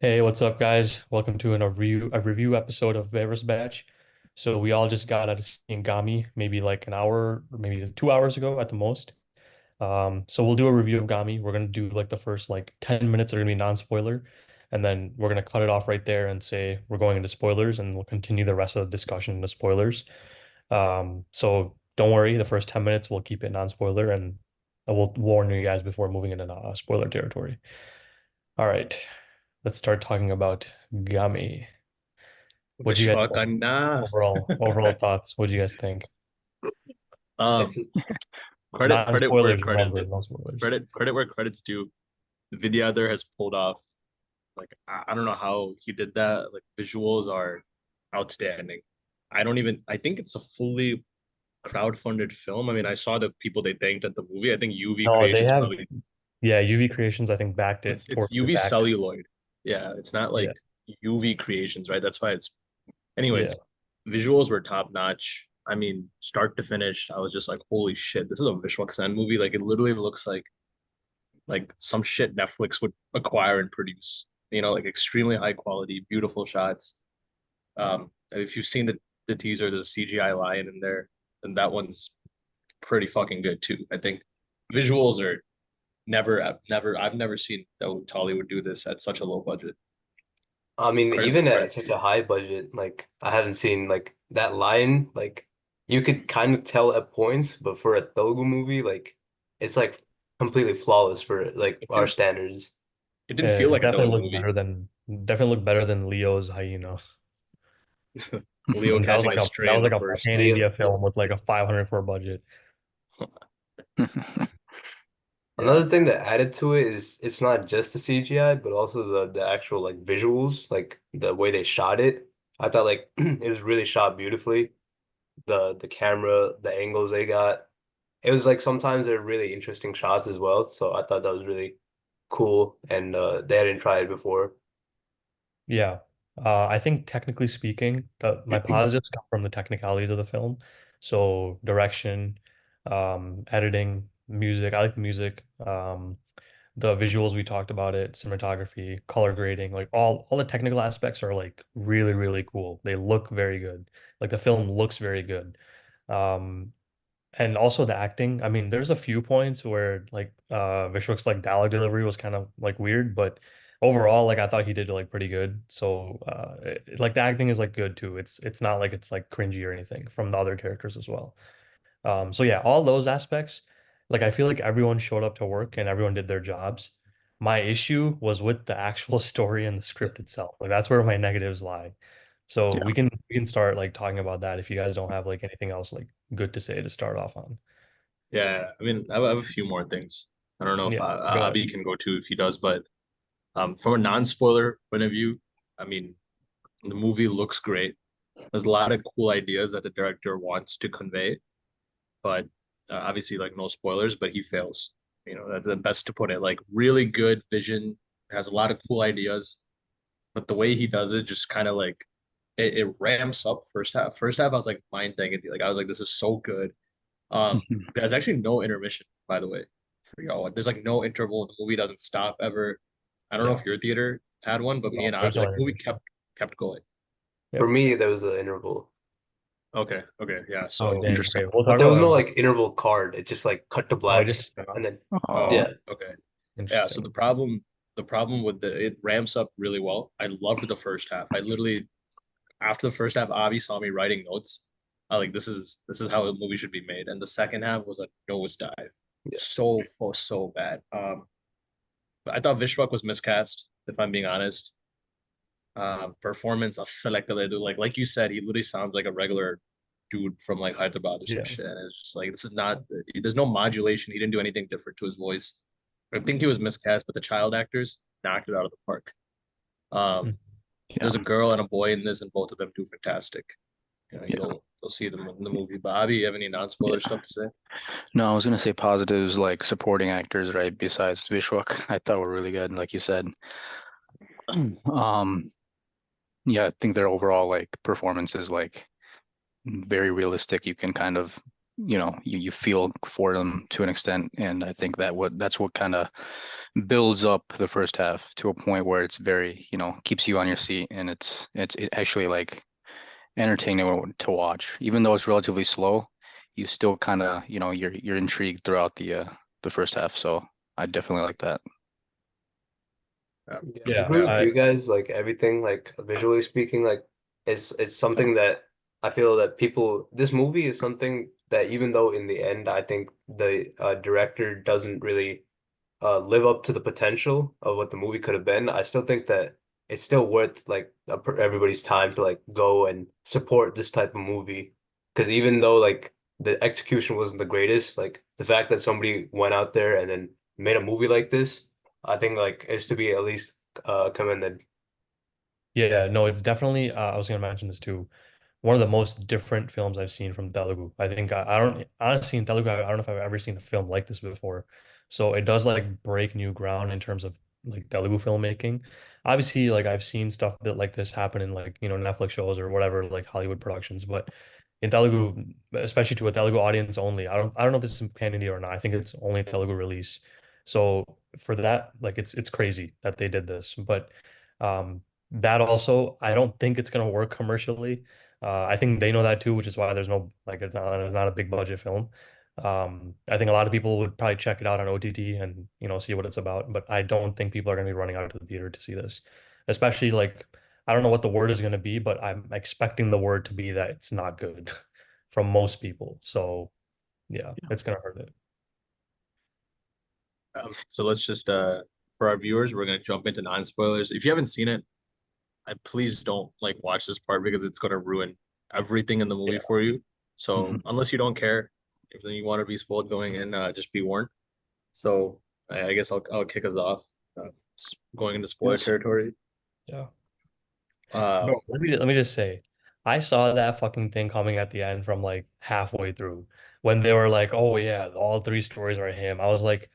Hey, what's up, guys? Welcome to a review episode of Bear's Batch. So we all just got out of seeing Gami maybe like an hour or maybe 2 hours ago at the most. So we'll do a review of Gami. We're gonna do like the first like 10 minutes are gonna be non-spoiler, and then we're gonna cut it off right there and say we're going into spoilers, and we'll continue the rest of the discussion into spoilers. So don't worry, the first 10 minutes we'll keep it non-spoiler, and I will warn you guys before moving into spoiler territory. All right, let's start talking about Gummy. What do you guys think? Vishwakarna. Overall thoughts. What do you guys think? Um, It's credit where Non-spoilers, credit remember, no spoilers. credit where credit's due. Vidyadhar has pulled off I don't know how he did that. Like visuals are outstanding. I think it's a fully crowd-funded film. I mean, I saw the people they thanked at the movie. I think UV No, they Creations have, probably yeah, UV Creations, I think, backed it's towards the UV back. Celluloid. Yeah, it's not Yeah, like UV Creations, right? That's why it's yeah. anyways, visuals were top notch. I mean, start to finish, I was just like, holy shit, this is a Vishwak Sen movie. Like it literally looks like some shit Netflix would acquire and produce. You know, like extremely high quality, beautiful shots. If you've seen the teaser, there's a CGI lion in there, and that one's pretty fucking good too. I think visuals are I've never seen that Tolly would do this at such a low budget. I mean, Credit where even at credit's such due. a high budget, like I haven't seen like that line, like you could kind of tell at points, but for a Telugu movie, like it's like completely flawless for like It our didn't standards. it didn't feel It like a definitely Telugu looked movie. better than Leo's Hyena. Leo That was catching like a a that stray was in the like a first. pan Leo, India film with like a 504 budget. Yeah. another thing that added to it is it's not just the CGI, but also the actual like visuals, like the way they shot it. I thought like it was really shot beautifully. The camera, the angles they got. It was like sometimes they're really interesting shots as well. So I thought that was really cool, and they hadn't tried it before. Yeah. I think technically speaking, my positives come from the technicalities of the film. So direction, editing, music. I like the music. The visuals we talked about it, cinematography, color grading, like all the technical aspects are like really, really cool. They look very good. Like the film looks very good. Um, and also the acting. I mean, there's a few points where like Vishwak's like dialogue delivery was kind of like weird, but overall, like I thought he did like pretty good. So like the acting is like good too. It's not like it's like cringy or anything from the other characters as well. So yeah, all those aspects, like I feel like everyone showed up to work and everyone did their jobs. My issue was with the actual story and the script itself. Like that's where my negatives lie. So Yeah, we can start like talking about that if you guys don't have like anything else like good to say to start off on. Yeah, I mean, I have a few more things. I don't know if Yeah, go ahead. Abby can go too if he does, but from a non-spoiler point of view, I mean, the movie looks great. There's a lot of cool ideas that the director wants to convey, but obviously, like no spoilers, but he fails. You know, that's the best to put it. Like really good vision, has a lot of cool ideas, but the way he does it just kind of like it ramps up first half. First half, I was like mind thinking, like I was like, this is so good. mhm. There's actually no intermission, by the way, for y'all. There's like no interval. The movie doesn't stop ever. I don't know Yeah. if your theater had one, but me No, and there's Abby, no like movie intermission. kept going. For Yep. me, there was an interval, Okay, okay, yeah. Oh, So, dang. Interesting. Okay, we'll but talk there was about no that. like interval card. It just like cut to Oh, it black, just and then Oh, yeah, oh, okay, yeah. So interesting. the problem with it ramps up really well. I loved the first half. I literally after the first half, Avi saw me writing notes. I like this is how a movie should be made, and the second half was a nosedive, yeah, so bad. I thought Vishwak was miscast, if I'm being honest. Performance, like you said, he literally sounds like a regular dude from like Hyderabad or some Yeah. shit. And it's just like this is not. There's no modulation. He didn't do anything different to his voice. I think he was miscast, but the child actors knocked it out of the park. Um, Mm. yeah. there's a girl and a boy in this, and both of them do fantastic. You know, Yeah. you'll see them in the movie. Bobby, you have any non-spoiler Yeah. stuff to say? No, I was gonna say positives like supporting actors, right? Besides Vishwak, I thought were really good, like you said. Um, yeah, I think their overall like performance is like very realistic. You can kind of you feel for them to an extent, and I think that's what kind of builds up the first half to a point where it's very, keeps you on your seat, and it actually like entertaining to watch. Even though it's relatively slow, you still kind of, you're intrigued throughout the first half. So I definitely like that. Yeah, I Yeah, agree with I you guys. Like everything, like visually speaking, like it's something that I feel that people. This movie is something that even though in the end, I think the director doesn't really live up to the potential of what the movie could have been. I still think that it's still worth like everybody's time to like go and support this type of movie. Because even though like the execution wasn't the greatest, like the fact that somebody went out there and then made a movie like this, I think like is to be at least commended. yeah, no, it's definitely I was gonna mention this too. One of the most different films I've seen from Telugu. I think I don't honestly in Telugu, I don't know if I've ever seen a film like this before. So it does like break new ground in terms of like Telugu filmmaking. Obviously, like I've seen stuff that like this happen in like, Netflix shows or whatever, like Hollywood productions, but in Telugu, especially to a Telugu audience only, I don't know if this is pan India or not. I think it's only a Telugu release. So for that, like it's crazy that they did this. But that also, I don't think it's gonna work commercially. I think they know that too, which is why there's no like it's not a big budget film. I think a lot of people would probably check it out on OTT and see what it's about, but I don't think people are going to be running out to the theater to see this. Especially like I don't know what the word is going to be, but I'm expecting the word to be that it's not good from most people. So yeah, it's going to hurt it. So let's just for our viewers, we're gonna jump into non-spoilers. If you haven't seen it, please don't like watch this part because it's gonna ruin everything in the movie Yeah. for you. Mhm. So unless you don't care, if you want to be spoiled going in, just be warned. So I guess I'll kick us off, going into spoiler Yes. territory. Yeah. Uh, Bro, let me just say, I saw that fucking thing coming at the end from like halfway through when they were like, "Oh yeah, all three stories are him." I was like,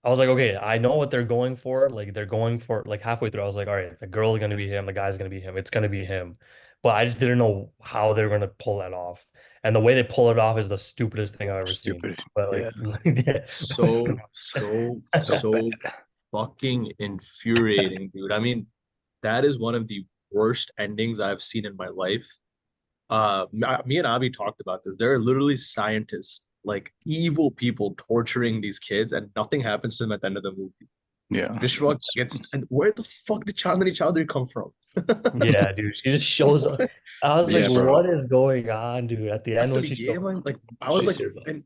okay, I know what they're going for. Like they're going for like halfway through. I was like, all right, the girl is gonna be him, the guy's gonna be him. It's gonna be him. But I just didn't know how they're gonna pull that off. And the way they pull it off is the stupidest thing I've ever seen. Stupid. But Yeah. like, yeah. So so bad. fucking infuriating, dude. I mean, that is one of the worst endings I've seen in my life. Me and Abby talked about this. There are literally scientists, like evil people, torturing these kids, and nothing happens to them at the end of the movie. Yeah. Vishwa It's, gets, and where the fuck did Chandani Chowdhury come from? Yeah, dude. She just shows up. What? I was like, yeah, bro. what is going on, dude? At the end when Asli, she yeah, showed man. Like I was She like, survived.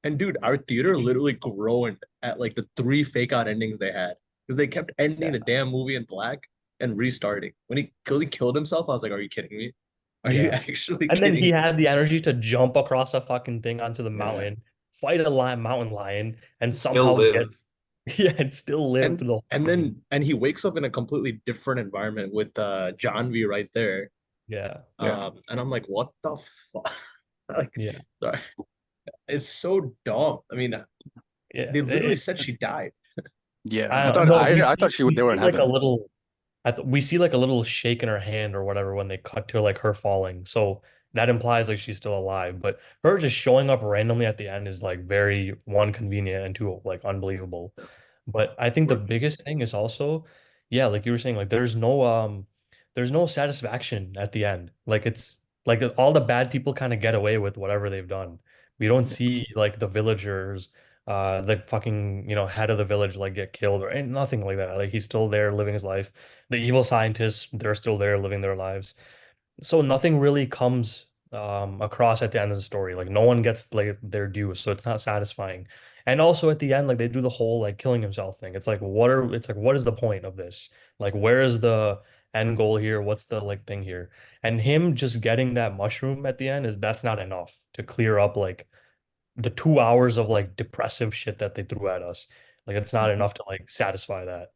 and dude, our theater literally groaned at like the three fake out endings they had because they kept ending yeah, the damn movie in black and restarting. When he killed himself, I was like, are you kidding me? Are you yeah. actually And then he kidding had the energy to jump across a fucking thing onto the me? mountain, fight a mountain lion, and Still somehow get live. yeah, and still live and for the whole and movie. then he wakes up in a completely different environment with Janvi right there. Yeah, Yeah. And I'm like, what the fuck? Like, yeah, sorry, it's so dumb. I mean, yeah. they literally said she died. Yeah. I I don't thought know. I thought she We they were see in like a heaven. little. We see like a little shake in her hand or whatever when they cut to like her falling. So that implies like she's still alive. But her just showing up randomly at the end is like very one convenient and two like unbelievable. But I think the biggest thing is also, yeah, like you were saying, like there's no satisfaction at the end. Like it's like all the bad people kind of get away with whatever they've done. We don't see like the villagers, the fucking, head of the village like get killed or ain't nothing like that. Like he's still there living his life. The evil scientists, they're still there living their lives. So nothing really comes across at the end of the story. Like no one gets like their due, so it's not satisfying. And also at the end, like they do the whole like killing himself thing. It's like what is the point of this? Like where is the end goal here? What's the like thing here? And him just getting that mushroom at the end is that's not enough to clear up like the 2 hours of like depressive shit that they threw at us. Like it's not enough to like satisfy that.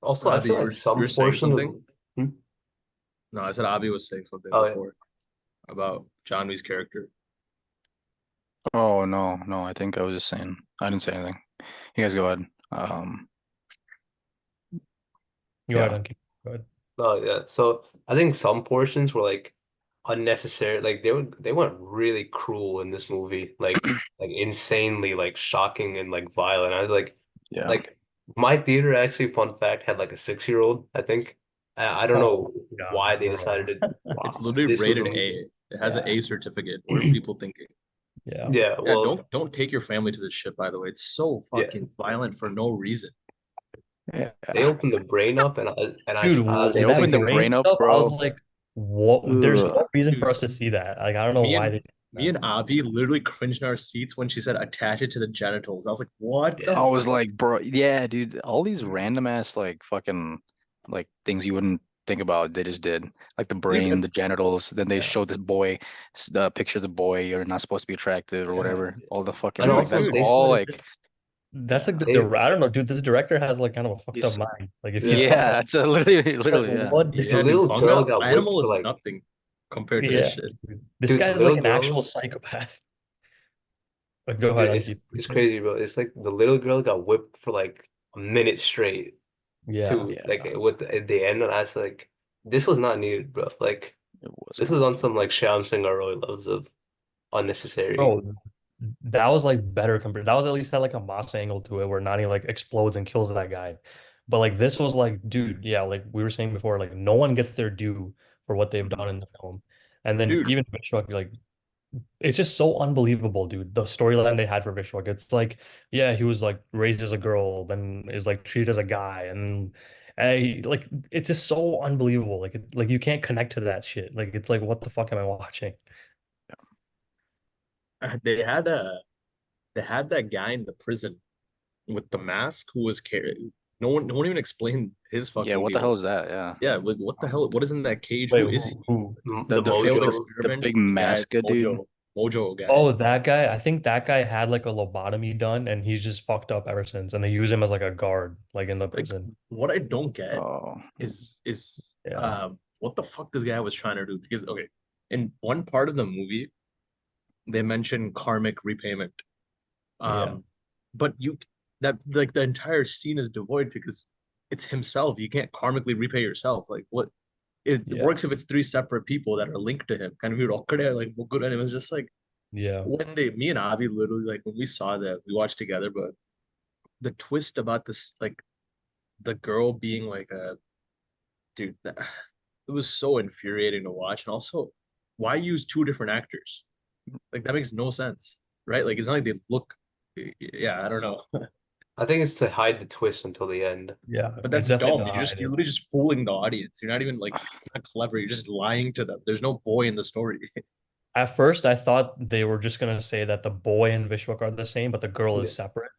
Also, I Abby, feel you were like you were some saying portion of something? Hmm? No, I said Abby was saying something Oh yeah. before about Janvi's character. Oh no, no, I think I was just saying I didn't say anything. You guys go ahead. Go ahead, Yeah. Ankit. Go ahead. Oh yeah. So I think some portions were like unnecessary. Like they went really cruel in this movie, like insanely like shocking and like violent. I was Yeah. like my theater actually, fun fact, had like a 6-year-old, I think. I don't Oh know God, why they bro. decided to. It's Wow. literally This was a rated movie. A. It has an Yeah. A certificate. What are people thinking? Yeah. Yeah, Yeah, well, don't take your family to this shit, by the way. It's so yeah. fucking violent for no reason. They Yeah. opened the brain up, Dude, I was They just that opened the thinking, brain brain up, stuff, I was bro. like, what? There's Ugh. no reason for Dude, us to see that. Like, I don't know me why and they did me that. and Abby literally cringed in our seats when she said attach it to the genitals. I was like, what the yeah, I was fuck? like, bro, yeah, dude, all these random ass like fucking like things you wouldn't think about, they just did. Like the Dude, brain, the genitals, then they Yeah. showed this boy, the picture of the boy, you're not supposed to be attracted or yeah. whatever. All the and fucking like also that's Dude, they all started like That's like they I don't know, dude. This director has like kind of a fucked up he's mind. Like, if you yeah, tell yeah, him, it's a literally like, literally, yeah. what? the yeah, dude, little girl fungal got whipped animal for is like, nothing compared to this Yeah, shit. dude. This dude, guy the is like little an actual girl, psychopath. Like, go ahead, dude, Ankit. it's crazy, bro. It's like the little girl got whipped for like a minute straight Yeah, to like Yeah, with at the end, and I was like, this was not needed, bro. Like it was this was not. on some like Shyam Singh Arroy levels of unnecessary. bro, that was like better compared. That was at least had like a Moss angle to it, where Nani like explodes and kills that guy. But like this was like, dude, yeah, like we were saying before, like no one gets their due for what they've Mhm. done in the film. And then Dude, even Vishwak, like it's just so unbelievable, dude. The storyline they had for Vishwak. It's like, yeah, he was like raised as a girl, then is like treated as a guy, and like it's just so unbelievable. Like like you can't connect to that shit. Like it's like, what the fuck am I watching? they had that guy in the prison with the mask who was carrying. No one even explained his Yeah, fucking what the hell deal. is that? Yeah. Yeah, like what the hell? What is in that cage? Wait, Who is he? who? The The The the failed the, Mojo, the experiment big guy, Masca dude. Mojo guy. Oh, that guy. I think that guy had like a lobotomy done, and he's just fucked up ever since. And they use him as like a guard, like in the Like prison. what I don't get Oh, is Yeah, what the fuck this guy was trying to do, because okay, in one part of the movie they mention karmic repayment. yeah, Um, but you that like the entire scene is devoid because it's himself. You can't karmically repay yourself. Like what it yeah, works if it's three separate people that are linked to him. Kind of weird, awkward, like well, good. And it was just like yeah, when me and Avi literally like when we saw that we watched together, but the twist about this like the girl being like a dude that it was so infuriating to watch. And also, why use two different actors? Like that makes no sense, right? Like it's not like they look. Yeah, I don't know, I think it's to hide the twist until the end. yeah. but It's that's definitely dumb. to hide You're it. literally just fooling the audience. You're not even like it's not clever. You're just lying to them. There's no boy in the story. At first, I thought they were just gonna say that the boy and Vishwak are the same, but the girl is Yeah. separate.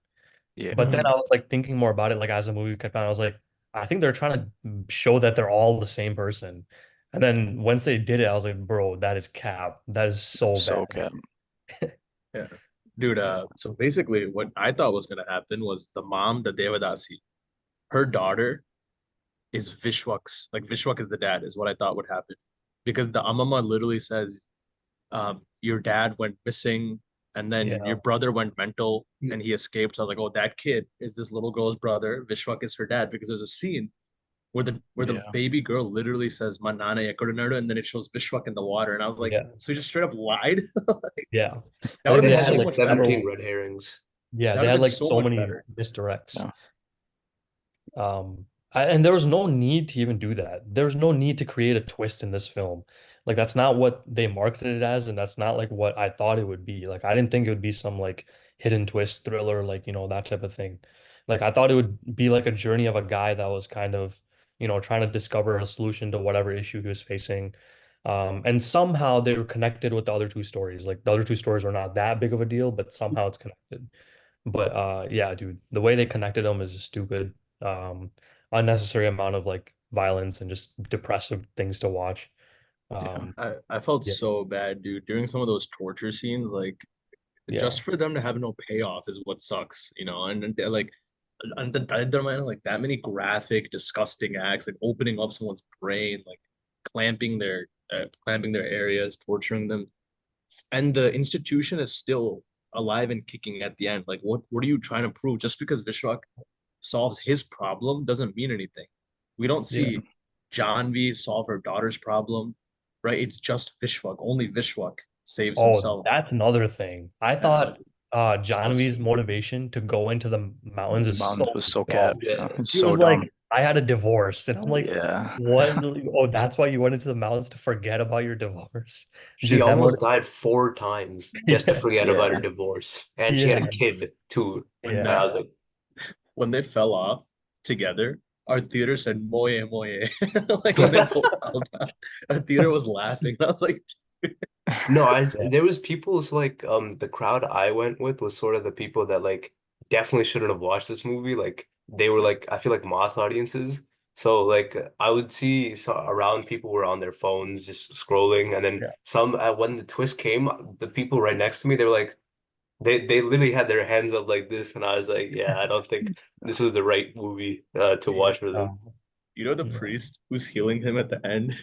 yeah. But then I was like thinking more about it, like as the movie kept on, I was like, I think they're trying to show that they're all the same person. And then once they did it, I was like, bro, that is cap. That is so So bad. cap. Yeah, dude. Yeah. So basically, what I thought was gonna happen was the mom, the Devadasi, her daughter is Vishwak's. Like Vishwak is the dad, is what I thought would happen, because the Amama literally says your dad went missing and then your Yeah, brother went mental and he escaped. So I was like, oh, that kid is this little girl's brother. Vishwak is her dad, because there's a scene where the Yeah. baby girl literally says Manana Yakurunardo, and then it shows Vishwak in the water. And I was like, yeah, so he just straight up lied? yeah. That I would think have they been They had had so like like much better.17 several, red herrings. yeah, That they would have had been like so so much many better. misdirects. Yeah. And there was no need to even do that. There was no need to create a twist in this film. Like that's not what they marketed it as, and that's not like what I thought it would be. Like I didn't think it would be some like hidden twist thriller, like that type of thing. Like I thought it would be like a journey of a guy that was kind of, trying to discover a solution to whatever issue he was facing. And somehow they were connected with the other two stories. Like the other two stories were not that big of a deal, but somehow it's connected. But yeah, dude, the way they connected them is just stupid. Um, Unnecessary amount of like violence and just depressive things to watch. Yeah. I felt Yeah, so bad, dude, during some of those torture scenes. Like yeah, just for them to have no payoff is what sucks, and they're like and the man like that many graphic, disgusting acts, like opening up someone's brain, like clamping their areas, torturing them, and the institution is still alive and kicking at the end. Like, what are you trying to prove? Just because Vishwak solves his problem doesn't mean anything. We don't yeah, see Janvi solve her daughter's problem. right? It's just Vishwak. Only Vishwak saves Oh, himself. that's another thing. I Yeah, thought so Jahnavi's stupid. motivation to go into the mountains The is mountains so was so cap. dumb. Yeah. It's He was so dumb. like, I had a divorce, and I'm like, Yeah. what? Oh, that's why you went into the mountains to forget about your divorce, She dude. That almost motive, died 4 times just to yeah, forget about her Yeah. divorce. And she had yeah, a kid too. When And I yeah. was like, when they fell off together, our theater said "moye moye," like when they both fell down. Our theater was laughing. I was like, no, I Yeah. there was people so like the crowd I went with was sort of the people that like definitely shouldn't have watched this movie. Like they were like I feel like mass audiences. So like I would see around people were on their phones just scrolling, and then Yeah. some when the twist came, the people right next to me they were like they literally had their hands up like this, and I was like, yeah, I don't think this was the right movie to Yeah. watch for them. you know, the Yeah. priest who's healing him at the end.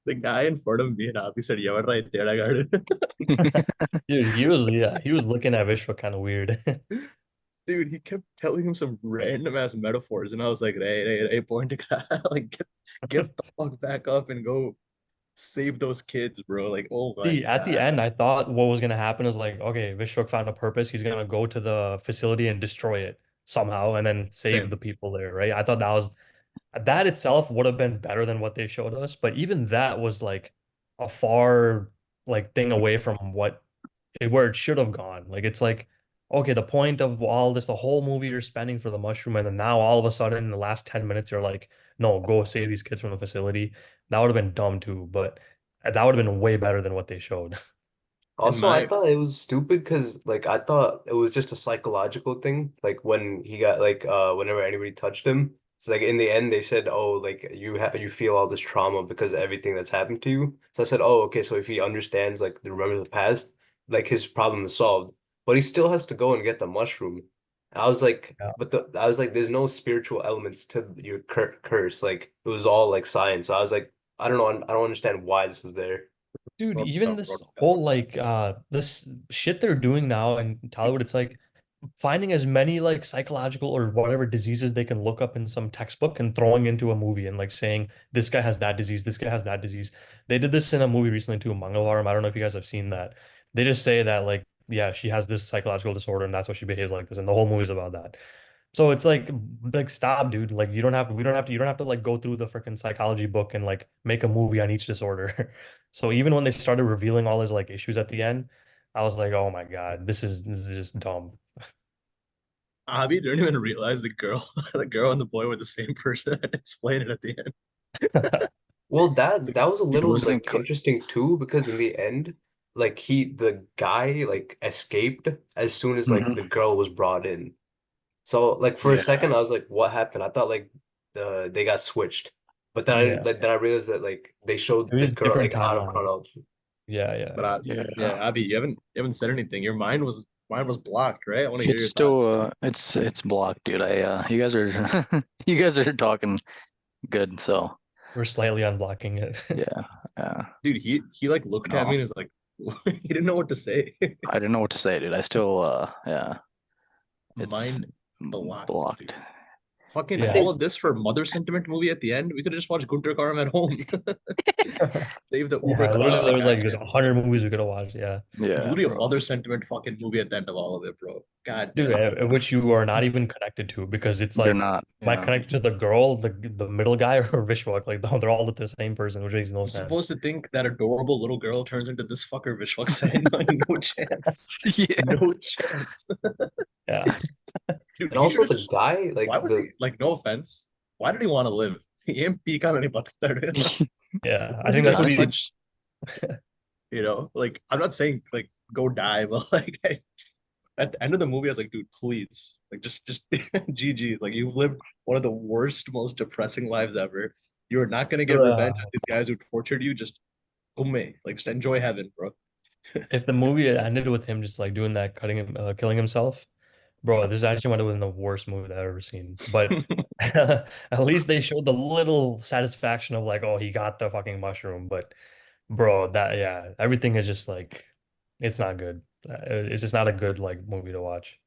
The guy in front of me and Abby said, "Yeah, right there, I got it." Dude, he was yeah, he was looking at Vishwa kind of weird. Dude, he kept telling him some random ass metaphors, and I was like, hey, point to God. Like, get the fuck back up and go save those kids, bro. Like, oh my See, at the God. end, I thought what was gonna happen is like, okay, Vishwak found a purpose. He's gonna go to the facility and destroy it somehow, and then save Same. the people there, right? I thought that was that itself would have been better than what they showed us, but even that was like a far like thing away from where it should have gone. Like it's like, okay, the point of all this, the whole movie you're spending for the mushroom, and then now all of a sudden in the last 10 minutes you're like, no, go save these kids from the facility. That would have been dumb too, but that would have been way better than what they showed. In Also, I my thought it was stupid because like I thought it was just a psychological thing. Like when he got like whenever anybody touched him, it's like in the end they said, "Oh, like you feel all this trauma because of everything that's happened to you." So I said, "Oh, okay, so if he understands like the remembers the past, like his problem is solved." But he still has to go and get the mushroom. I was like, Yeah. I was like, there's no spiritual elements to your curse. Like it was all like science. So I was like, I don't know, I don't understand why this was there. Dude, brought even up, this brought up. whole like this shit they're doing now in Tollywood, it's like finding as many like psychological or whatever diseases they can look up in some textbook and throwing into a movie and like saying this guy has that disease, this guy has that disease. They did this in a movie recently too, Mangalam. I don't know if you guys have seen that. They just say that like, yeah, she has this psychological disorder and that's why she behaves like this, and the whole movie's about that. So it's like stop, dude. Like you don't have we don't have to you don't have to like go through the freaking psychology book and like make a movie on each disorder. So even when they started revealing all his like issues at the end, I was like, oh my God, this is just dumb. Abby didn't even realize the girl and the boy were the same person. I had to explain it at the end. Well, that was a It little wasn't like interesting too because in the end, like the guy like escaped as soon as like hmm the girl was brought in. So like for a Yeah. second I was like, what happened? I thought like they got switched. But Yeah. then I realized that like they It showed the was girl different like out of timeline. chronology. Yeah, yeah, But yeah. yeah, Yeah. Abby, you haven't said anything. Your mind was blocked, right? I want to hear It's your still thoughts. it's blocked, dude. I you guys are you guys are talking good, so We're slightly unblocking it. yeah. Yeah. Dude, he like looked at No. me and was like, he didn't know what to say. I didn't know what to say, dude. I still yeah, it's Mind blocked, dude. blocked. I Fucking Yeah. all think of this for mother sentiment movie at the end. We could have just watched Gunter Karam at home. Save the uber Yeah, literally classic there was like acting. 100 movies we could have watched. Yeah. There's Yeah, literally a bro. mother sentiment fucking movie at the end of all of it, bro. God Dude, damn. which you are not even connected to because it's You're like, not. am I Yeah. connected to the girl, the middle guy, or Vishwak? Like, they're all the same person, which makes no I'm sense. supposed to think that adorable little girl turns into this fucker Vishwak said. Like, no chance. Yeah. No chance. Yeah. Dude, and he should also have the just guy why like was he like no offense? Why did he want to live? He ain't peak on any but Yeah. I was he think gonna that's what do Honestly, he, much? Like I'm not saying like go die, but like at the end of the movie, I was like, dude, please, like just GG's. Like you've lived one of the worst, most depressing lives ever. You are not gonna get revenge on these guys who tortured you. Just like just enjoy heaven, bro. if the movie had ended with him just like doing that, killing himself, bro, this actually might have been the worst movie that I've ever seen. But at least they showed the little satisfaction of like, oh, he got the fucking mushroom. But bro, yeah, everything is just like, it's not good. It's just not a good like movie to watch.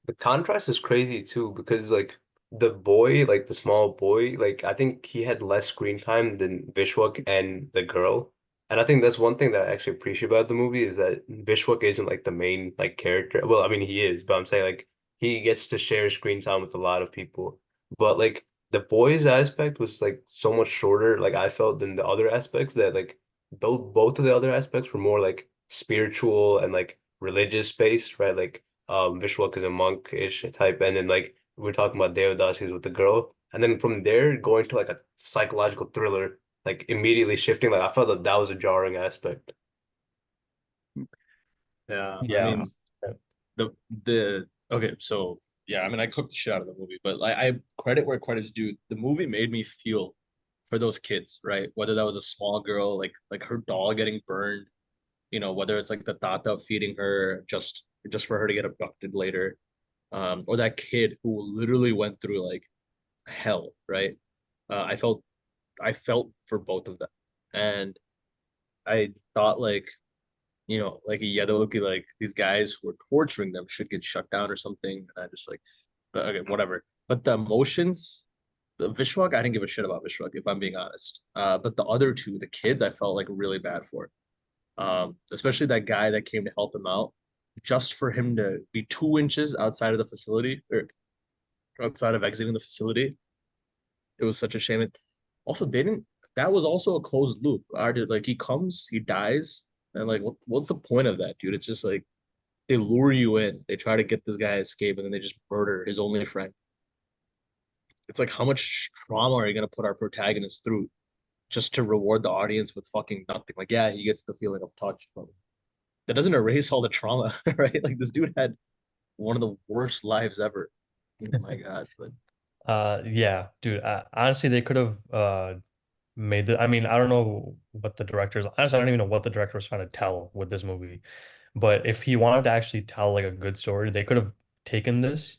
the contrast is crazy too because like the boy, like the small boy, like I think he had less screen time than Vishwak and the girl. And I think that's one thing that I actually appreciate about the movie is that Vishwak isn't like the main like character. Well, I mean he is, but I'm saying like he gets to share screen time with a lot of people. But like the boys aspect was like so much shorter, like I felt than the other aspects that like both of the other aspects were more like spiritual and like religious based, right? Like Vishwak is a monk-ish type, and then like we're talking about Deodasi's with the girl, and then from there going to like a psychological thriller, like immediately shifting. Like I felt that that was a jarring aspect. Yeah, I Yeah. mean the the okay, so yeah, I mean I cooked the shit out of the movie, but I credit where credit's due. The movie made me feel for those kids, right? Whether that was a small girl, like her doll getting burned, whether it's like the thought of feeding her just for her to get abducted later, or that kid who literally went through like hell, right? Uh, I felt I felt for both of them, and I thought like like yeah, they're looking like these guys who are torturing them should get shut down or something. And I just like, but okay, whatever. But the emotions, the Vishwak, I didn't give a shit about Vishwak if I'm being honest. But the other two, the kids, I felt like really bad for. Especially that guy that came to help him out, just for him to be 2 inches outside of the facility or outside of exiting the facility. It was such a shame. And also, they didn't. That was also a closed loop. I did like he comes, he dies, and like what's the point of that, dude? It's just like they lure you in, they try to get this guy to escape, and then they just murder his only friend. It's like how much trauma are you gonna put our protagonist through just to reward the audience with fucking nothing? Like, yeah, he gets the feeling of touch, but that doesn't erase all the trauma, right? Like this dude had one of the worst lives ever. Oh my God. But Yeah, dude. Honestly, they could have made the. I mean, I don't know what the directors. Honestly, I don't even know what the director was trying to tell with this movie. But if he wanted to actually tell like a good story, they could have taken this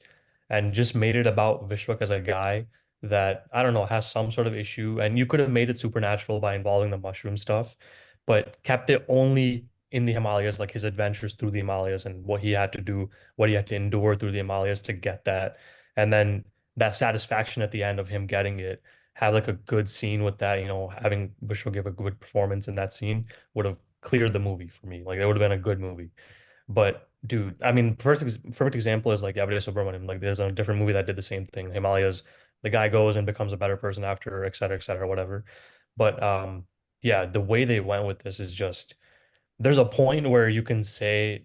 and just made it about Vishwak as a guy that I don't know has some sort of issue, and you could have made it supernatural by involving the mushroom stuff, but kept it only in the Himalayas, like his adventures through the Himalayas and what he had to do, what he had to endure through the Himalayas to get that, and then that satisfaction at the end of him getting it. Have like a good scene with that, having Vishwak give a good performance in that scene would have cleared the movie for me. Like it would have been a good movie. But dude, I mean, perfect example is like Yavide Subramaniam. Like there's a different movie that did the same thing. Himalayas, the guy goes and becomes a better person after, et cetera, whatever. But yeah, the way they went with this is just there's a point where you can say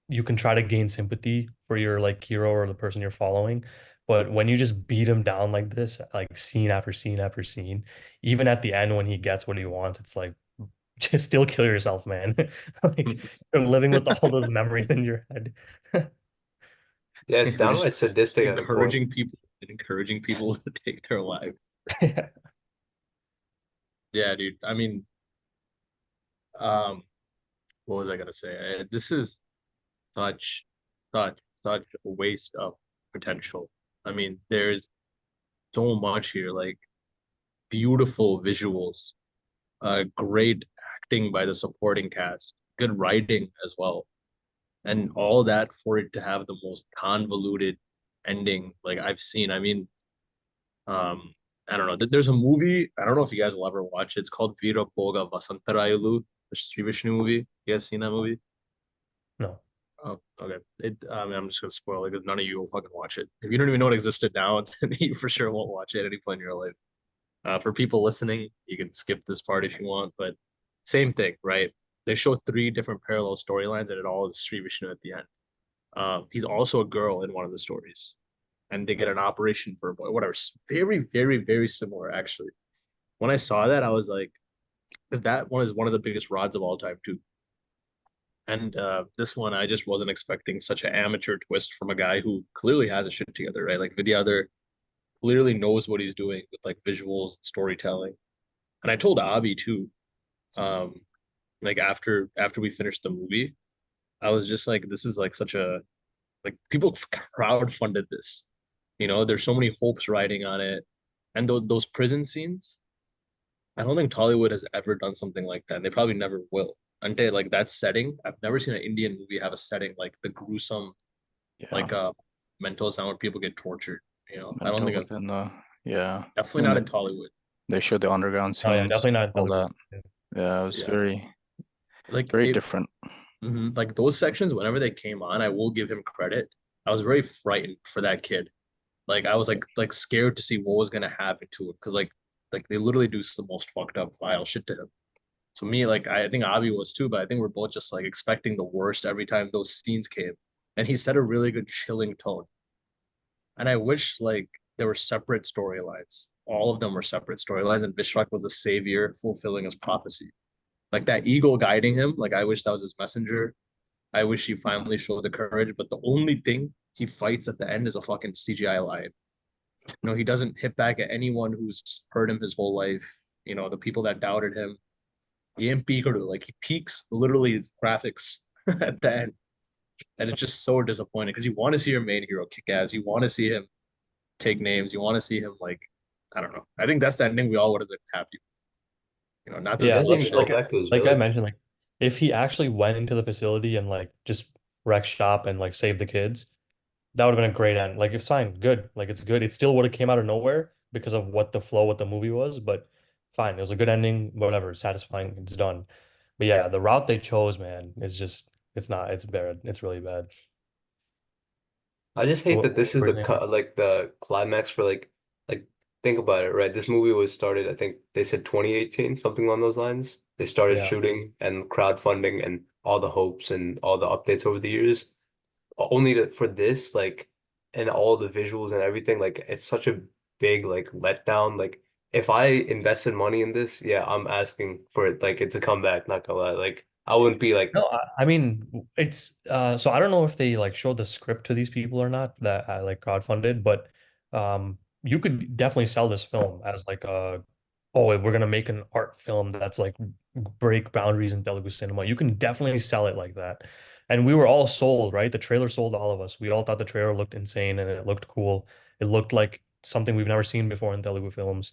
you can try to gain sympathy for your like hero or the person you're following. But when you just beat him down like this, like scene after scene after scene, even at the end when he gets what he wants, it's like just still kill yourself, man. Like you're living with all those memories in your head. Yeah, it's we're just downright sadistic at a point. encouraging people to take their lives. Yeah. Yeah, dude. I mean, um, what was I gonna say? This is such, such a waste of potential. I mean, there's so much here, like beautiful visuals, great acting by the supporting cast, good writing as well, and all that for it to have the most convoluted ending like I've seen. I mean, um, I don't know. There's a movie. I don't know if you guys will ever watch it. It's called Veera Boga Vasantarayulu, the Sri Vishnu movie. You guys seen that movie? No. Oh, okay. I'm just gonna spoil it because none of you will fucking watch it. If you don't even know it existed now, then you for sure won't watch it at any point in your life. For people listening, you can skip this part if you want, but same thing, right? They show three different parallel storylines, and it all is Sri Vishnu at the end. He's also a girl in one of the stories, and they get an operation for a boy. Whatever. Very, very, very similar, actually. When I saw that, I was like, because that one is one of the biggest rods of all time too. And this one, I just wasn't expecting such an amateur twist from a guy who clearly has a shit together, right? Like Vidyadhar clearly knows what he's doing with like visuals and storytelling. And I told Abby too, um, like after we finished the movie, I was just like, this is like such a like people crowd funded this. There's so many hopes riding on it, and those prison scenes. I don't think Tollywood has ever done something like that. And they probably never will. Until like that setting, I've never seen an Indian movie have a setting like the gruesome, Yeah. like mental asylum where people get tortured. I don't mental think I've within the yeah. definitely And not in Tollywood. they showed the underground Oh yeah, scenes, definitely not in all Telugu. that. Yeah, it was Yeah, like very it. different. Like those sections, whenever they came on, I will give him credit. I was very frightened for that kid. Like I was like scared to see what was gonna happen to him because like they literally do some most fucked up vile shit to him. So me, like I think Avi was too, but I think we're both just like expecting the worst every time those scenes came. And he set a really good chilling tone. And I wish like there were separate storylines. All of them were separate storylines, and Vishwak was a savior fulfilling his prophecy. Like that eagle guiding him, like I wish that was his messenger. I wish he finally showed the courage, but the only thing he fights at the end is a fucking CGI lion. He doesn't hit back at anyone who's hurt him his whole life. The people that doubted him. He ain't Pikachu. Like he peaks literally graphics at the end. And it's just so disappointing because you want to see your main hero kick ass. You want to see him take names. You want to see him like, I don't know. I think that's the ending we all would have been happy. Not He this Yeah, doesn't even like go bullshit. like back to his like I village. mentioned, like if he actually went into the facility and like just wrecked shop and like saved the kids, that would have been a great end. Like it's fine, good. Like it's good. It still would have came out of nowhere because of what the flow, what the movie was, but fine. It was a good ending, whatever, satisfying, it's done. But yeah, the route they chose, man, is just it's not, it's bad. It's really bad. I just So hate that this is what were the you saying? like the climax for like think about it, right? This movie was started, I think they said 2018, something along those lines. They started Yeah. shooting and crowdfunding and all the hopes and all the updates over the years. Only for this, like, and all the visuals and everything, like it's such a big like letdown. Like if I invested money in this, yeah, I'm asking for it like it to come back, not gonna lie. Like I wouldn't be like No, I mean it's so I don't know if they like showed the script to these people or not that I like crowdfunded, but you could definitely sell this film as like a oh we're gonna make an art film that's like break boundaries in Telugu cinema. You can definitely sell it like that. And we were all sold, right? The trailer sold all of us. We all thought the trailer looked insane and it looked cool. It looked like something we've never seen before in Telugu films.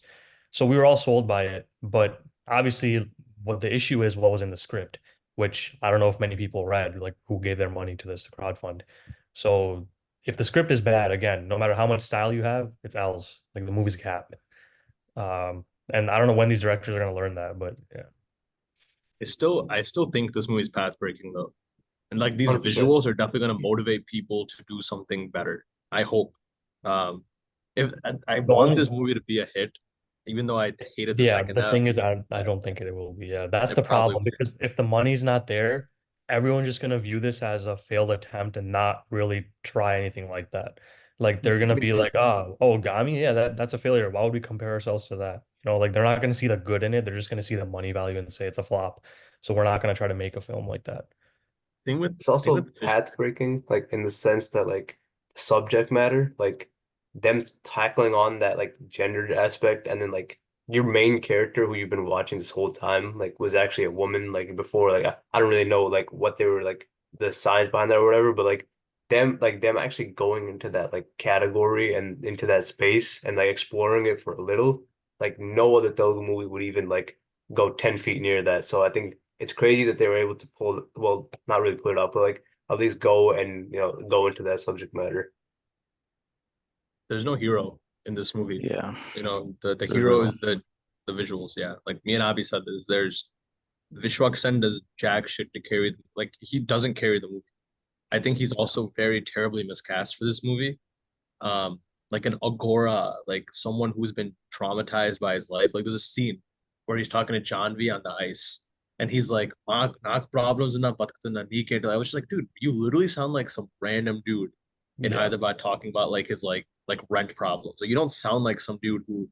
So we were all sold by it. But obviously what the issue is what was in the script which I don't know if many people read, like who gave their money to this crowdfund. So if the script is bad, again, no matter how much style you have, it's L's. Like the movie's cap. And I don't know when these directors are gonna learn that, but yeah. I still think this movie's path breaking though. And like these 100%. visuals are definitely going to motivate people to do something better. I hope. Um, if I The want only this movie to be a hit, even though I hated the Yeah, second the half, thing is, I I, don't think it will be. Yeah, that's it the probably problem won't. because if the money's not there, everyone's just gonna view this as a failed attempt and not really try anything like that. Like they're I gonna mean, be like, oh, Gaami, yeah, that's a failure. Why would we compare ourselves to that? Like they're not gonna see the good in it. They're just gonna see the money value and say it's a flop. So we're not gonna try to make a film like that. thing with It's thing also with fish. path breaking, like in the sense that like subject matter, like them tackling on that like gendered aspect, and then like your main character who you've been watching this whole time, like was actually a woman, like before, like I don't really know like what they were like the science behind that or whatever, but like them actually going into that like category and into that space and like exploring it for a little, like no other Telugu movie would even like go 10 feet near that. So I think it's crazy that they were able to pull, well, not really pull it up, but like at least go and go into that subject matter. There's no hero in this movie. Yeah, The there's hero real. is the visuals. Yeah, like me and Abby said this. There's Vishwak Sen does jack shit to carry. Like he doesn't carry the movie. I think he's also very terribly miscast for this movie. um like an agora, like someone who's been traumatized by his life. Like there's a scene where he's talking to John V on the ice and he's like knock problems in that but I was just like, dude, you literally sound like some random dude in Yeah. Hyderabad talking about like his like rent problems. Like you don't sound like some dude who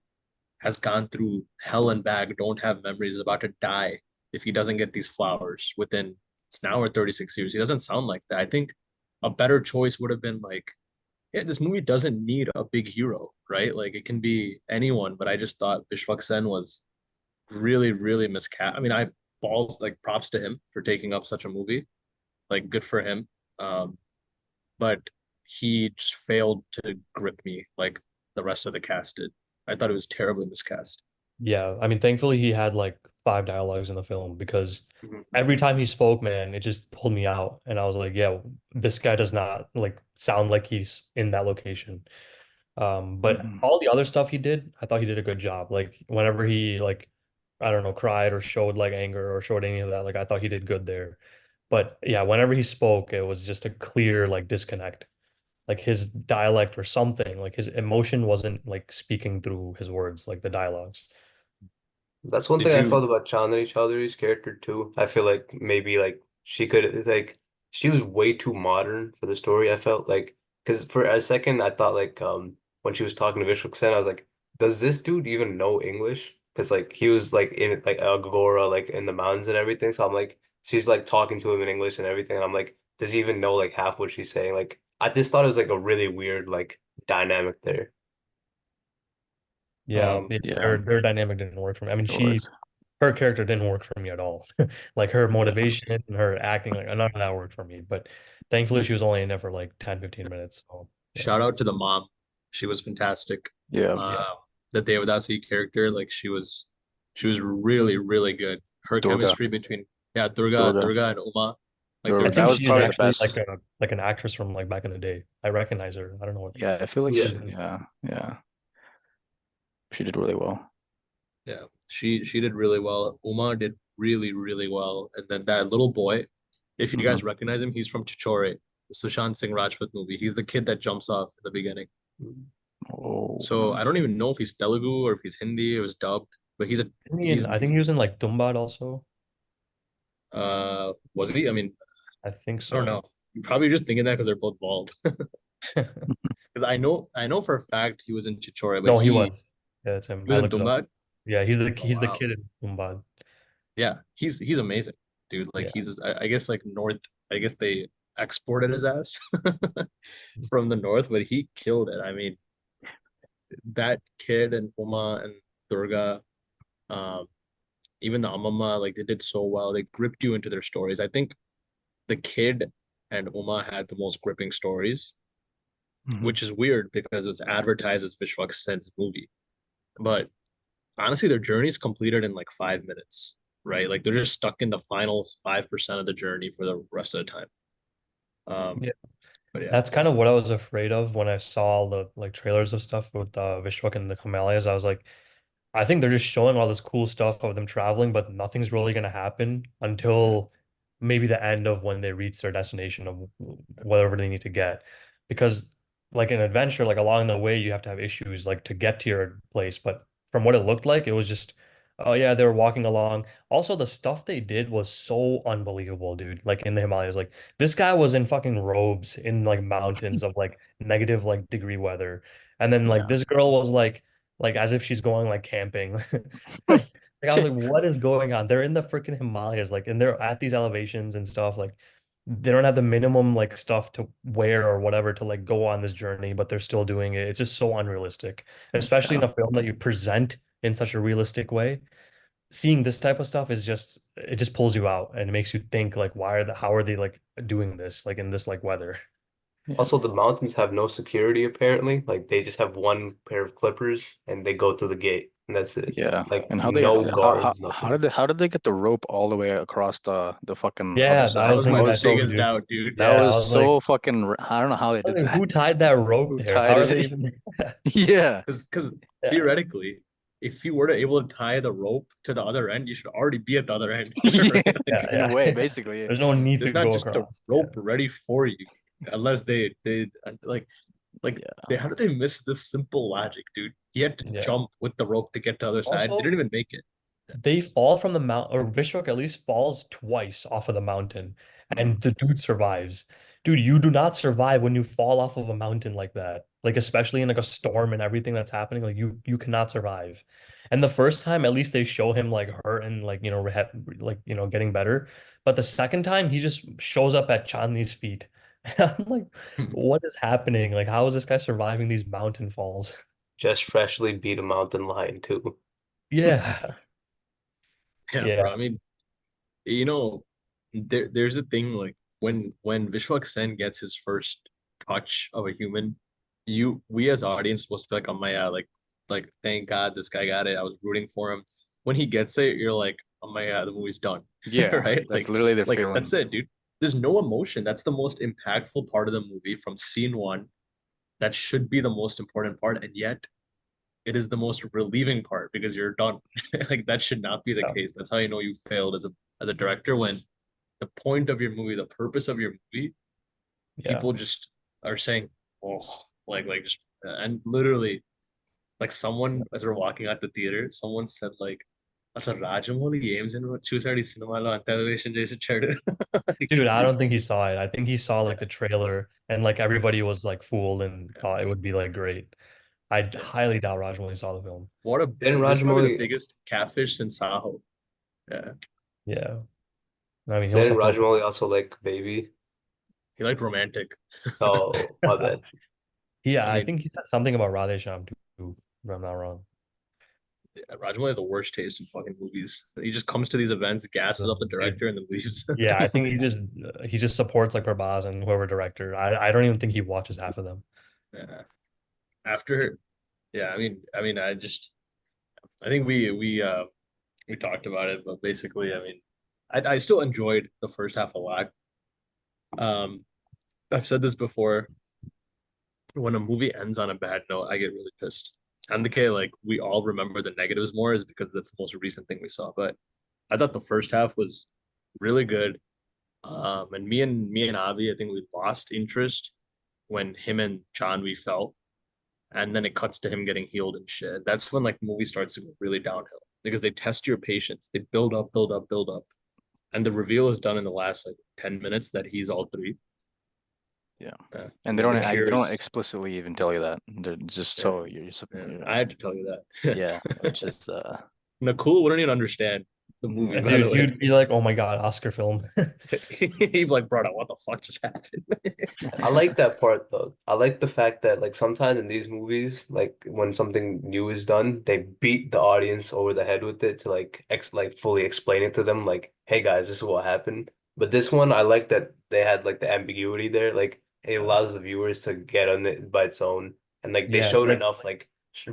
has gone through hell and back, don't have memories, is about to die if he doesn't get these flowers within it's now or 36 years. He doesn't sound like that. I think a better choice would have been like, yeah, this movie doesn't need a big hero, right? Like it can be anyone, but I just thought Vishwak Sen was really, really miscast. I mean, I balls like props to him for taking up such a movie. Like good for him. Um, but he just failed to grip me like the rest of the cast did. I thought it was terribly miscast. Yeah. I mean, thankfully he had like five dialogues in the film because Mhm. every time he spoke, man, it just pulled me out. And I was like, yeah, this guy does not like sound like he's in that location. But Mhm. all the other stuff he did, I thought he did a good job. Like whenever he like, I don't know, cried or showed like anger or showed any of that, like I thought he did good there. But yeah, whenever he spoke, it was just a clear like disconnect. Like his dialect or something, like his emotion wasn't like speaking through his words, like the dialogues. That's one Did thing I you felt about Chandni Chowdhury's character too. I feel like maybe like she could like she was way too modern for the story. I felt like because for a second I thought like when she was talking to Vishnu Sen, I was like, does this dude even know English? Because like he was like in like Agora like in the mountains and everything. So I'm like she's like talking to him in English and everything, and I'm like, does he even know like half what she's saying? Like I just thought it was like a really weird like dynamic there. Yeah, um Yeah, their dynamic didn't work for me. I mean, it was. her character didn't work for me at all. Like her Yeah, motivation and her acting, like none of that worked for me. But thankfully, she was only in there for like 10, 15 minutes. So yeah, shout out to the mom. She was fantastic. yeah. yeah. The Devadasi character, like she was really, really good. Her Durga, chemistry between Durga, Durga and Uma, like I their Durga. That think was she is probably chemistry. the actually best. like an actress from like back in the day. I recognize her. I don't know what. Yeah, I feel like Yeah. she, Mhm. yeah, yeah, she did really well. Yeah, she did really well. Uma did really, really well. And then that little boy, if you Hmm. guys recognize him, he's from Chichore, the Sushant Singh Rajput movie. He's the kid that jumps off in the beginning. Oh, So I don't even know if he's Telugu or if he's Hindi. It was dubbed, but I think he was in like Tumbad also. was he? I mean, I think I don't know. so. You're probably just thinking that because they're both bald. Because I know for a fact he was in Chichore, but No, he was. Yeah, that's him. he I was in looked it up. Tumbad. Yeah, Oh he's the wow. kid in Tumbad. Yeah, he's amazing, dude. Like Yeah. he's I guess like North. I guess they exported his ass from the North, but he killed it. I mean, that kid and Uma and Durga, um, even the Amama, like they did so well. They gripped you into their stories. I think the kid and Uma had the most gripping stories, hmm which is weird because it was advertised as Vishwak Sen's movie. But honestly, their journey's completed in like 5 minutes, right? Like they're just stuck in the final 5% of the journey for the rest of the time. Um, Yeah. but yeah. That's kind of what I was afraid of when I saw all the like trailers of stuff with Vishwak and the Himalayas. I was like, I think they're just showing all this cool stuff of them traveling, but nothing's really going to happen until maybe the end of when they reach their destination of whatever they need to get. Because like an adventure, like along the way, you have to have issues like to get to your place. But from what it looked like, it was just, oh yeah, they were walking along. Also, the stuff they did was so unbelievable, dude. Like in the Himalayas, like this guy was in fucking robes in like mountains of like negative like degree weather. And then like yeah. this girl was like as if she's going like camping. Like I was like, what is going on? They're in the freaking Himalayas, like, and they're at these elevations and stuff. Like, they don't have the minimum like stuff to wear or whatever to like go on this journey, but they're still doing it. It's just so unrealistic, especially in Yeah, a film that you present in such a realistic way. Seeing this type of stuff is just it just pulls you out and it makes you think like, how are they like doing this like in this like weather? yeah, Also, the mountains have no security apparently. Like they just have one pair of clippers and they go through the gate and that's it. yeah. Like And no guards, nothing. how did they get the rope all the way across the fucking other Yeah, I That side? was was thinking my that too, biggest dude. doubt, dude. That Yeah, I was was like, so fucking. I don't know how they did that. who tied that rope Who there? How tied are they it? even? Yeah, Because Yeah, theoretically, if you were to able to tie the rope to the other end, you should already be at the other end, yeah. right? yeah, Like In a way, yeah. basically. There's no need to there's not go just a across. Yeah, rope ready for you, unless they like Yeah. they how did they miss this simple logic, dude? He had to yeah. jump with the rope to get to the other side. They Also, didn't even make it. they fall from the mount, or Vishwak at least falls twice off of the mountain, Mhm. and the dude survives. Dude, you do not survive when you fall off of a mountain like that. Like especially in like a storm and everything that's happening, like you cannot survive. And the first time, at least they show him like hurt and like like getting better. But the second time, he just shows up at Chandni's feet. And I'm like, what is happening? Like, how is this guy surviving these mountain falls? Just freshly beat a mountain lion too. Yeah, Yeah, yeah, bro. I mean, there's a thing like when Vishwak Sen gets his first touch of a human, we as audience supposed to be like, oh my god, like thank God this guy got it. I was rooting for him. When he gets it, you're like, oh my god, the movie's done, Yeah, right? that's literally their Like feeling. that's it, dude. There's no emotion. That's the most impactful part of the movie from scene one that should be the most important part, and yet it is the most relieving part because you're done. Like that should not be the Yeah. case. That's how you know you failed as a director when the point of your movie, the purpose of your movie, Yeah. people just are saying, oh, like just and literally like someone as we're walking out the theater, someone said like అసలు రాజమౌళి ఏం cinema చూసాడు ఈ సినిమాలో అంత elevation చేసి వచ్చాడు. Like, Dude, I don't think he saw it. I think he saw like the trailer and like everybody was like fooled and yeah, thought it would be like great. I yeah. highly doubt Rajmouli saw the film. What a Didn't this might be the Rajamouli biggest catfish since Saho. Yeah, Yeah. I mean, he'll didn't support. Rajamouli also like Baby? he liked romantic. Oh, my bad. Yeah, I I mean, think he said something about Radhesham too, if I'm not wrong. Rajmouly has the worst taste in fucking movies. He just comes to these events, gasses up the Dude, director, and then leaves. yeah, I think he just supports like Prabhas and whoever director. I don't even think he watches half of them. Yeah. After, yeah, I think we talked about it, but basically, I mean, I still enjoyed the first half a lot. Um, I've said this before. When a movie ends on a bad note, I get really pissed. And the K, like we all remember the negatives more is because that's the most recent thing we saw. But I thought the first half was really good. And me and Avi, I think we lost interest when him and Chanvi fell, and then it cuts to him getting healed and shit. That's when like the movie starts to go really downhill because they test your patience. They build up, build up, build up, and the reveal is done in the last like 10 minutes that he's all three. Yeah. Yeah, And the they don't cures. explicitly even tell you that. They're just Yeah, so yeah. you I know, had to tell you that. yeah, which is Nakul wouldn't even understand the movie, by the Dude, way. you'd be like, oh my God, Oscar film. He'd be like, bro, what the fuck just happened? I like that part though. I like the fact that like sometimes in these movies, like when something new is done, they beat the audience over the head with it to like fully explain it to them, like, hey guys, this is what happened. But this one, I like that they had like the ambiguity there. Like it Yeah, allows the viewers to get on it by its own. And like they yeah, showed like enough like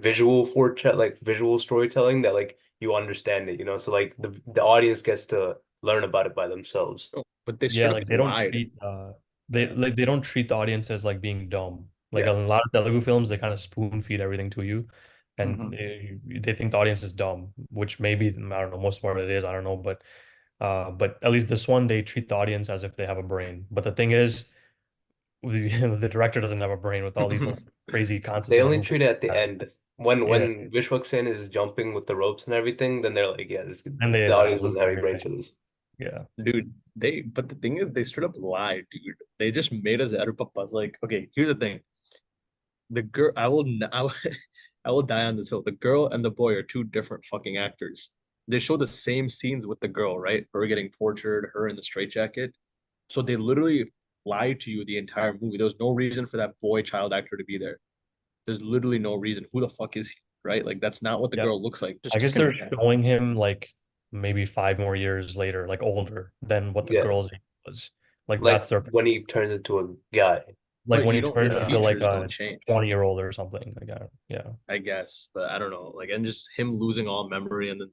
visual storytelling that like you understand it, you know? So like the audience gets to learn about it by themselves. No, but they yeah, straight up like they don't lied. treat they don't treat the audience as like being dumb. Like a Yeah. lot of Telugu films, they kind of spoon feed everything to you, and mhm. they think the audience is dumb, which maybe I don't know, most part of it is, I don't know, but at least this one they treat the audience as if they have a brain. But the thing is, the director doesn't have a brain with all these like crazy concepts They in the only movie. treat it at the end. When Yeah, Vishwak is jumping with the ropes and everything, then they're like, yeah, and they the audience lose doesn't have any brain everything. for this. Yeah, Dude, but the thing is, they straight up lied, dude. They just made us Arupapas. Like, okay, here's the thing. The girl, I will die on this hill. The girl and the boy are two different fucking actors. They show the same scenes with the girl, right? Her getting tortured, her in the straitjacket. So they literally lied to you the entire movie. There was no reason for that boy child actor to be there. There's literally no reason. Who the fuck is he? Right? Like that's not what the yeah. girl looks like. I Just guess Second, they're showing him like maybe 5 more years later, like older than what the Yeah, girl's age was. Like like that's their when he turns into a guy. like but when you he don't. The turns yeah. into like features don't a change. 20-year-old or something. Like yeah. I guess, but I don't know. Like, and just him losing all memory, and then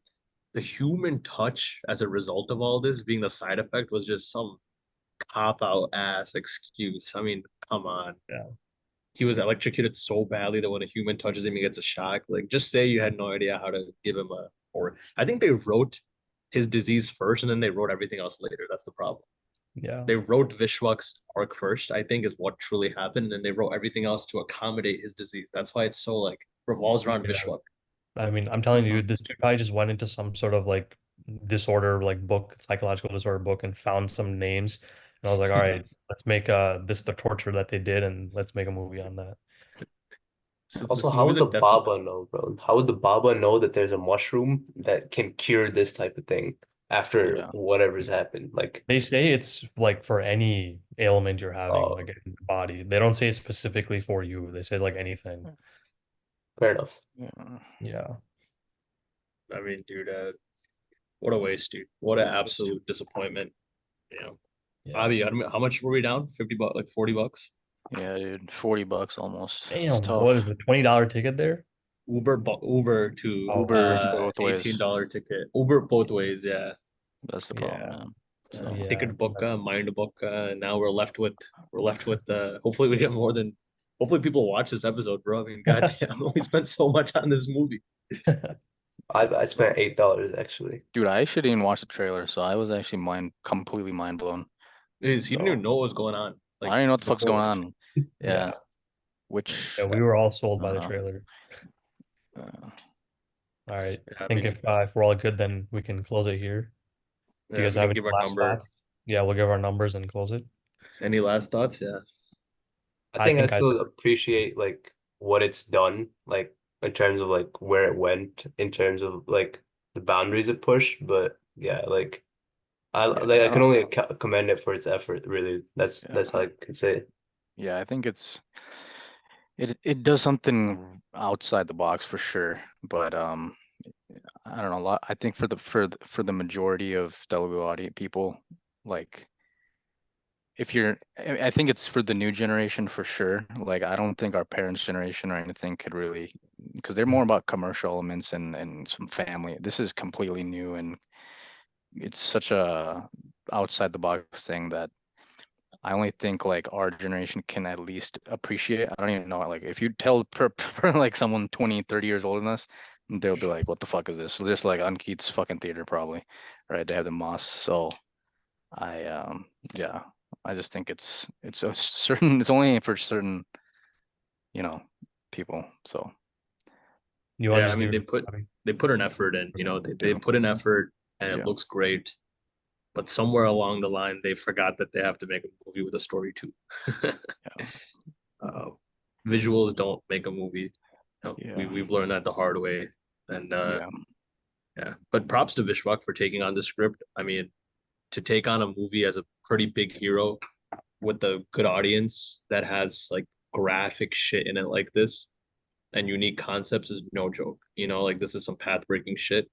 the human touch as a result of all this being the side effect was just some cop out ass excuse. I mean, come on. Yeah. He was electrocuted so badly that when a human touches him, he gets a shock. Like, just say you had no idea how to give him a. Or I think they wrote his disease first, and then they wrote everything else later. That's the problem. Yeah. They wrote Vishwak's arc first, I think, is what truly happened, and then they wrote everything else to accommodate his disease. That's why it's so like revolves around Yeah. Vishwak. I mean, I'm telling Mhm. you, this dude probably just went into some sort of like disorder, like book, psychological disorder book, and found some names. And I was like, all right, let's make this the torture that they did, and let's make a movie on that. So Also, this how movie's would a the definite. Baba know, bro? How would the Baba know that there's a mushroom that can cure this type of thing after Yeah. whatever's happened? Like, They say it's like for any ailment you're having, uh, like in the body. They don't say it's specifically for you. They say like anything. fair enough. Yeah. Yeah. I mean, dude, what a waste, dude. What an absolute disappointment. You know, Yeah. Avi, how much were we down? 50 bucks, like 40 bucks. Yeah, dude. $40 almost. It's Damn, what is tough. a $20 ticket there? Uber to Oh Uber wow. both ways. $18 ticket. Uber both ways, yeah. That's the problem, Yeah. man. So Yeah. Ticket book, That's mind book, and now we're left with hopefully we get more than Hopefully people watch this episode, bro. I mean, goddamn, we spent so much on this movie. I spent $8 actually. Dude, I actually didn't watch the trailer, so I was actually completely mind blown. He didn't even So know what was going on, I like don't even know what the fuck's before going watching. on. Yeah. Yeah, Yeah, which we were all sold I by don't the know. trailer. Uh, All right. Yeah, I I think mean, if we're all good, then we can close it here. Do you yeah, guys we have can any give our last number. thoughts? Yeah, we'll give our numbers and close it. Any last thoughts? Yeah. I I think I think I still appreciate like what it's done, like in terms of like where it went, in terms of like the boundaries it pushed. But yeah, yeah, I I can don't. only commend it for its effort, really. That's how Yeah, I can say it. yeah, I think it does something outside the box for sure. But I don't know. I think for the majority of Telugu audience people, like if you're, I think it's for the new generation for sure. Like I don't think our parents' generation or anything could really, because they're more about commercial elements and some family. This is completely new and it's such a outside the box thing that I only think like our generation can at least appreciate. I don't even know. Like if you tell like someone 20, 30 years older than us, they'll be like, "What the fuck is this?" So just like Unkeat's fucking theater, probably, right? They have the moss. So I yeah, I just think it's a certain. It's only for certain, you know, people. So you want Yeah, to I just mean give it a they put an effort in, they do put an effort and it yeah, looks great, but somewhere along the line they forgot that they have to make a movie with a story too. yeah, uh, Visuals don't make a movie. yeah, We've learned that the hard way. And yeah. yeah, but props to Vishwak for taking on the script. I mean, to take on a movie as a pretty big hero with a good audience that has like graphic shit in it like this and unique concepts is no joke. Like this is some path breaking shit.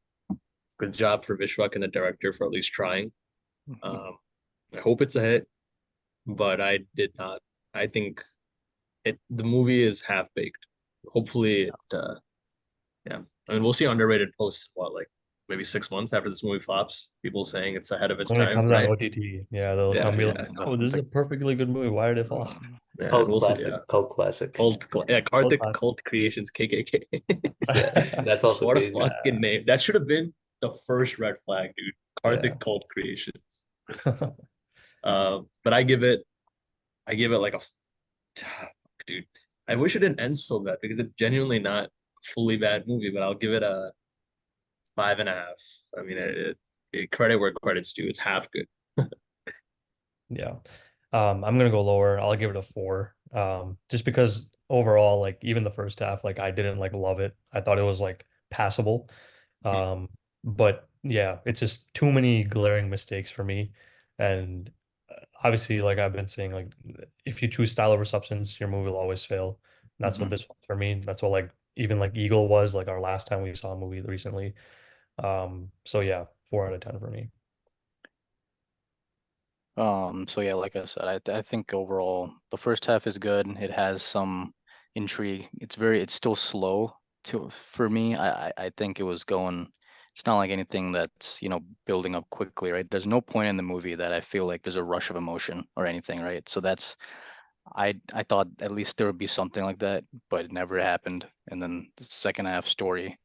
Good job for Vishwak and the director for at least trying. Mhm. Um, I hope it's a hit, but I did not. I think the movie is half baked. Hopefully yeah. I mean we'll see underrated posts what like maybe 6 months after this movie flops, people saying it's ahead of its when it time, comes on right? OTT. Yeah, they'll Yeah, come be like, yeah. "Oh, this is a perfectly good movie. Why did it Uh, flop?" Yeah, and Cult we'll see. Yeah. classic, cult classic. Yeah, Cult Karthik classic. Cult Creations KKK. Yeah, that's also What a crazy. fucking name. That should have been the first red flag, dude. Yeah. Karthik Cult Creations. But I give it like fuck, dude. I wish it didn't end so bad because it's genuinely not a fully bad movie, but I'll give it a 5.5. I mean, credit where credit's due. It's half good. Yeah. I'm gonna go lower. I'll give it a 4. Just because overall, like even the first half, like I didn't like love it. I thought it was like passable. Um, but yeah, it's just too many glaring mistakes for me. And obviously, like I've been saying, like if you choose style over substance, your movie will always fail. And that's what mhm. this was for me. That's what like even like Eagle was like our last time we saw a movie recently. So yeah, 4 out of 10 for me. So yeah, like I said, I think overall the first half is good. It has some intrigue. It's still slow to for me. I think it was going. It's not like anything that's, building up quickly, right? There's no point in the movie that I feel like there's a rush of emotion or anything, right? So I thought at least there would be something like that, but it never happened. And then the second half story,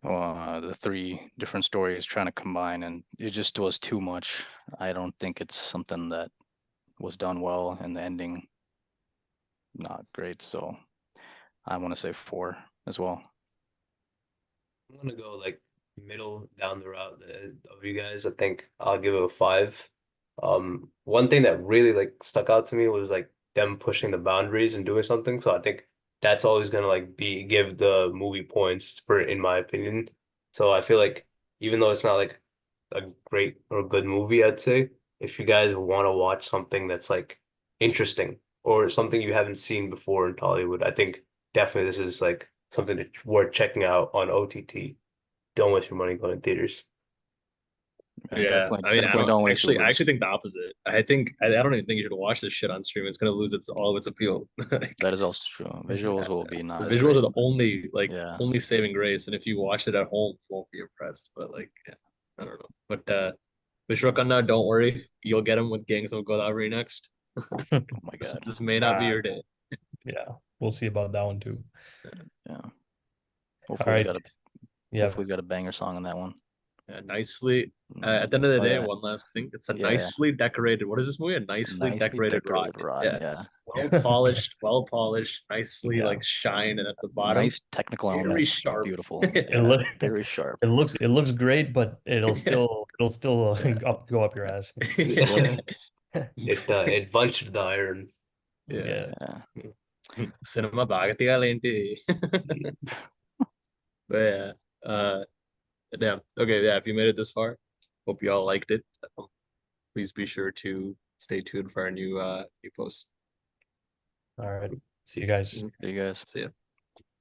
the three different stories trying to combine, and it just was too much. I don't think it's something that was done well, and the ending not great. So I want to say 4 as well. I'm gonna go like middle down the route of you guys. I think I'll give it a 5. One thing that really like stuck out to me was like them pushing the boundaries and doing something. So I think that's always gonna like be give the movie points for in my opinion. So I feel like even though it's not like a great or good movie, I'd say if you guys want to watch something that's like interesting or something you haven't seen before in Hollywood, I think definitely this is like something that's worth checking out on OTT. Don't waste your money going to theaters. Yeah, Yeah, definitely, I mean, I definitely don't don't waste actually. I Ubers. actually think the opposite. I don't even think you should watch this shit on stream. It's gonna lose its all of its appeal. That Like, is also true. Visuals yeah, will be the not as visuals are great, the but only yeah, only saving grace, and if you watch it at home, you won't be impressed. But like, yeah, I don't know. But Vishwakanna, don't worry, you'll get him with Gangs of Godavari next. oh my This God. this may not be Nah, your day. Yeah, we'll see about that one too. Yeah. All Hopefully he's right. got a Yeah. hopefully he's got a banger song on that one. Nicely. At the end of the Oh day, yeah. one last thing. It's a Yeah. nicely decorated. What is this movie? A nicely Nicely decorated rod. decorated rod. Yeah, Yeah. well polished, nicely Yeah. like shine, and at the bottom, Nice technical very elements. sharp. Beautiful. It Yeah. look Very sharp. it looks great, but Yeah, it'll still yeah, go up your ass. Yep. It punched the iron. yeah. Yeah. Yeah. Cinema బాగా తీయాలేంటి? But yeah, yeah. Okay, yeah. If you made it this far, hope you all liked it. Please be sure to stay tuned for our new posts. All right. See you guys. Mhm. There you guys. See ya.